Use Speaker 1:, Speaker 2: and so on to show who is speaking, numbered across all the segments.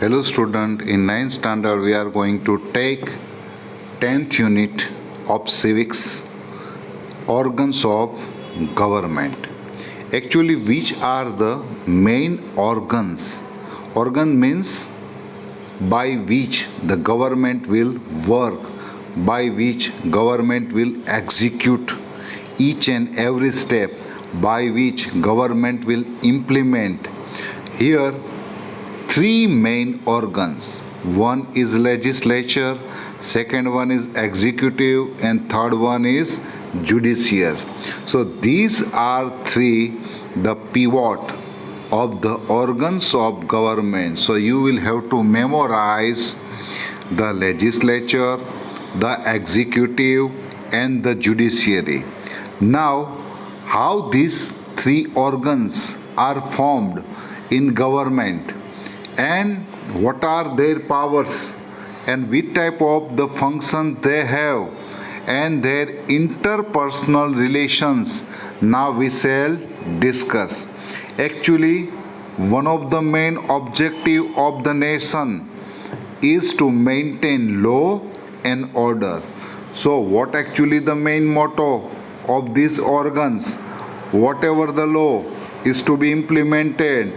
Speaker 1: Hello student, in 9th standard we are going to take 10th unit of civics, organs of government. Actually, which are the main organs? Organ means by which the government will work, by which government will execute each and every step, by which government will implement. Here three main organs. One is legislature, second one is executive, and third one is judiciary. So these are three the pivot of the organs of government. So you will have to memorize the legislature, the executive, and the judiciary. Now, how these three organs are formed in government and what are their powers and which type of the function they have and their interpersonal relations, now we shall discuss. Actually, one of the main objective of the nation is to maintain law and order. So what actually the main motto of these organs? Whatever the law is to be implemented,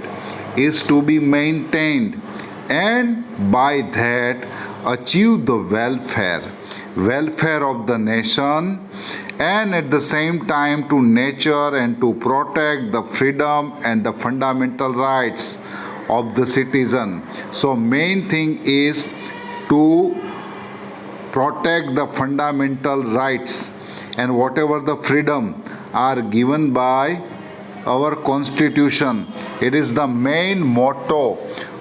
Speaker 1: is to be maintained, and by that achieve the welfare of the nation, and at the same time to nature and to protect the freedom and the fundamental rights of the citizen. So main thing is to protect the fundamental rights and whatever the freedom are given by our constitution. It is the main motto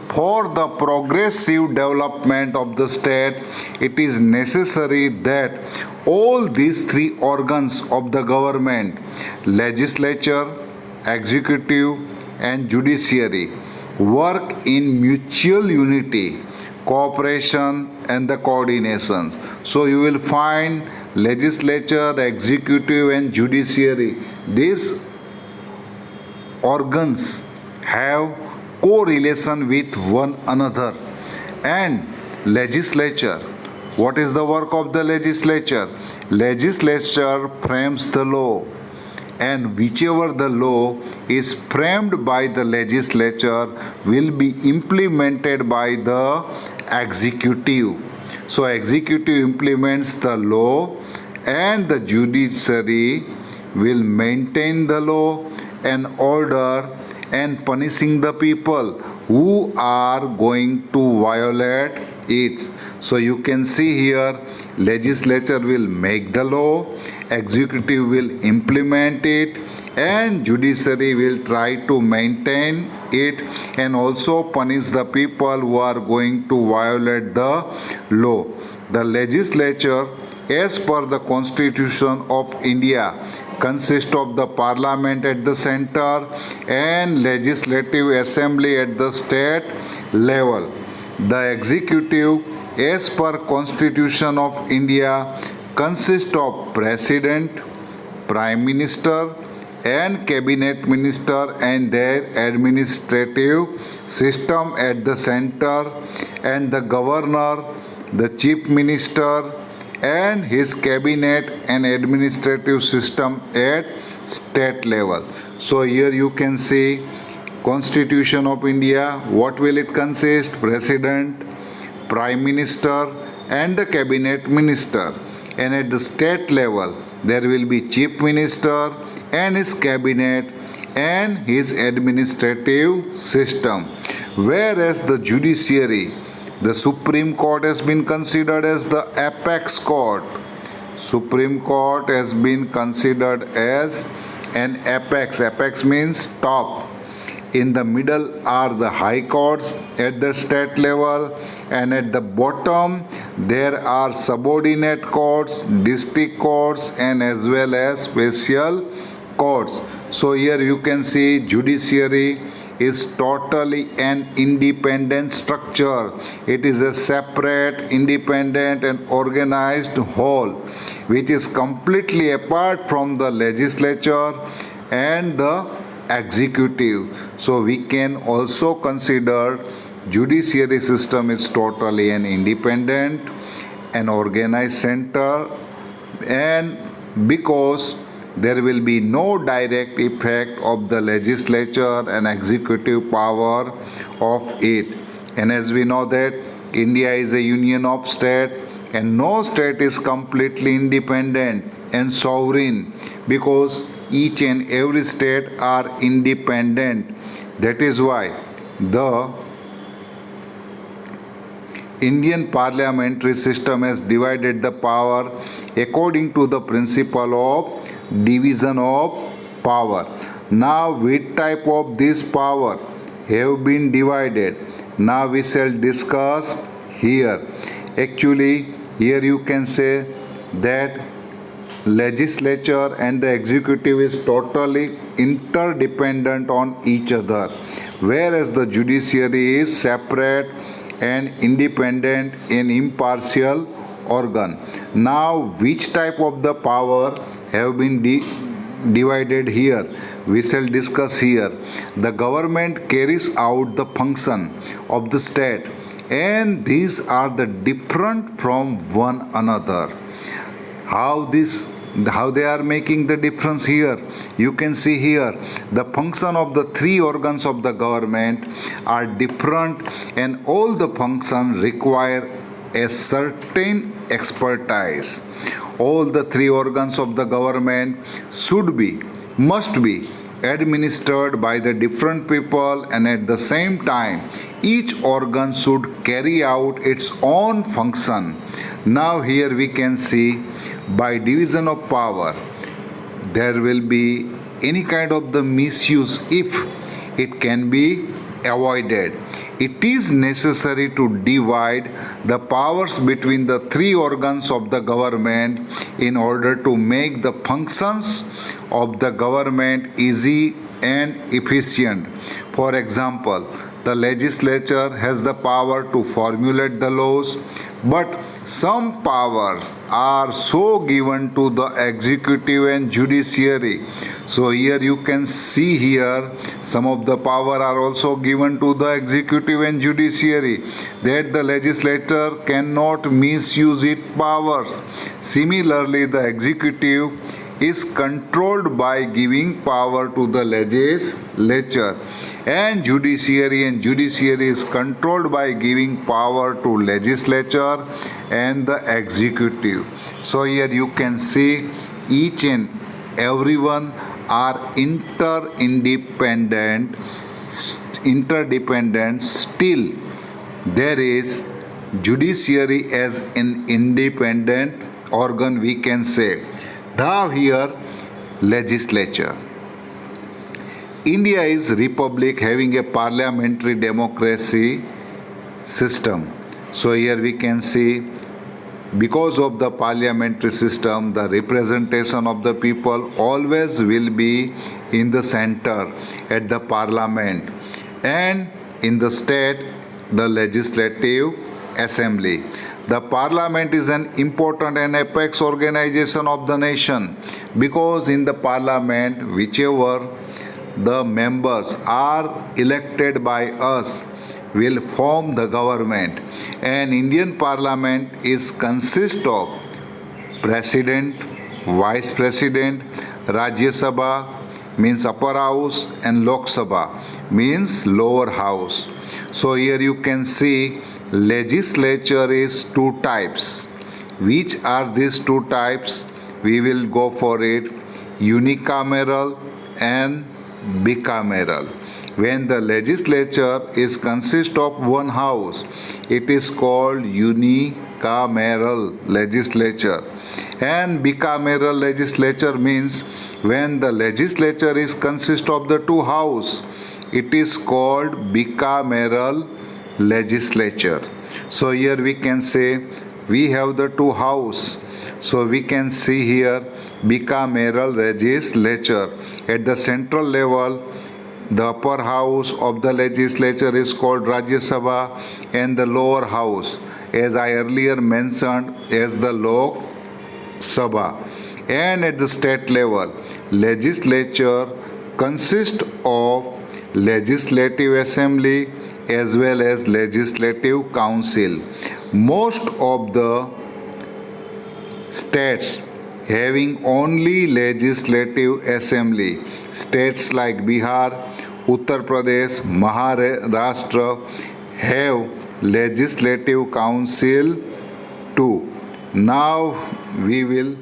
Speaker 1: for the progressive development of the state. It is necessary that all these three organs of the government, legislature, executive, and judiciary, work in mutual unity, cooperation, and the coordination. So you will find legislature, executive, and judiciary. These organs have correlation with one another. And legislature, what is the work of the legislature? Legislature frames the law, and whichever the law is framed by the legislature will be implemented by the executive. So executive implements the law and the judiciary will maintain the law and order and punishing the people who are going to violate it. So you can see here legislature will make the law, executive will implement it, and judiciary will try to maintain it and also punish the people who are going to violate the law. The legislature, as per the Constitution of India, consists of the parliament at the center and legislative assembly at the state level. The executive, as per Constitution of India, consists of president, prime minister, and cabinet minister and their administrative system at the center, and the governor, the chief minister, and his cabinet and administrative system at state level. So here you can see Constitution of India. What will it consist? President, prime minister, and the cabinet minister. And at the state level there will be chief minister and his cabinet and his administrative system. Whereas the judiciary, the Supreme Court has been considered as the apex court. Supreme Court has been considered as an apex. Apex means top. In the middle are the high courts at the state level, and at the bottom there are subordinate courts, district courts, and as well as special courts. So here you can see judiciary is totally an independent structure. It is a separate, independent, and organized whole which is completely apart from the legislature and the executive. So we can also consider judiciary system is totally an independent and organized center, and because there will be no direct effect of the legislature and executive power of it. And as we know that India is a union of states, and no state is completely independent and sovereign, because each and every state are independent. That is why the Indian parliamentary system has divided the power according to the principle of division of power. Now, which type of this power have been divided? Now we shall discuss here. Actually, here you can say that legislature and the executive is totally interdependent on each other, whereas the judiciary is separate and independent and impartial organ. Now, which type of the power have been divided here? We shall discuss here. The government carries out the function of the state, and these are the different from one another. How they are making the difference here? You can see here the function of the three organs of the government are different, and all the functions require a certain expertise. All the three organs of the government must be administered by the different people, and at the same time each organ should carry out its own function. Now here we can see, by division of power there will be any kind of the misuse if it can be avoided. It is necessary to divide the powers between the three organs of the government in order to make the functions of the government easy and efficient. For example, the legislature has the power to formulate the laws, but some powers are so given to the executive and judiciary. So here you can see here some of the power are also given to the executive and judiciary, that the legislature cannot misuse its powers. Similarly, the executive is controlled by giving power to the legislature, and judiciary is controlled by giving power to legislature and the executive. So here you can see each and everyone are interdependent. Still there is judiciary as an independent organ, we can say. Now here, legislature. India is republic having a parliamentary democracy system. So here we can see, because of the parliamentary system, the representation of the people always will be in the center at the parliament, and in the state, the legislative assembly. The parliament is an important and apex organization of the nation, because in the parliament, whichever the members are elected by us will form the government, and Indian parliament is consist of president, vice president, Rajya Sabha means upper house, and Lok Sabha means lower house. So here you can see legislature is two types. Which are these two types? We will go for it: unicameral and bicameral. When the legislature is consist of one house, it is called unicameral legislature. And bicameral legislature means when the legislature is consist of the two house, it is called bicameral legislature. So here we can say we have the two house. So we can see here bicameral legislature. At the central level, the upper house of the legislature is called Rajya Sabha, and the lower house, as I earlier mentioned, as the Lok Sabha. And at the state level, legislature consists of legislative assembly as well as legislative council. Most of the states having only legislative assembly. States like Bihar, Uttar Pradesh, Maharashtra have legislative council too. Now we will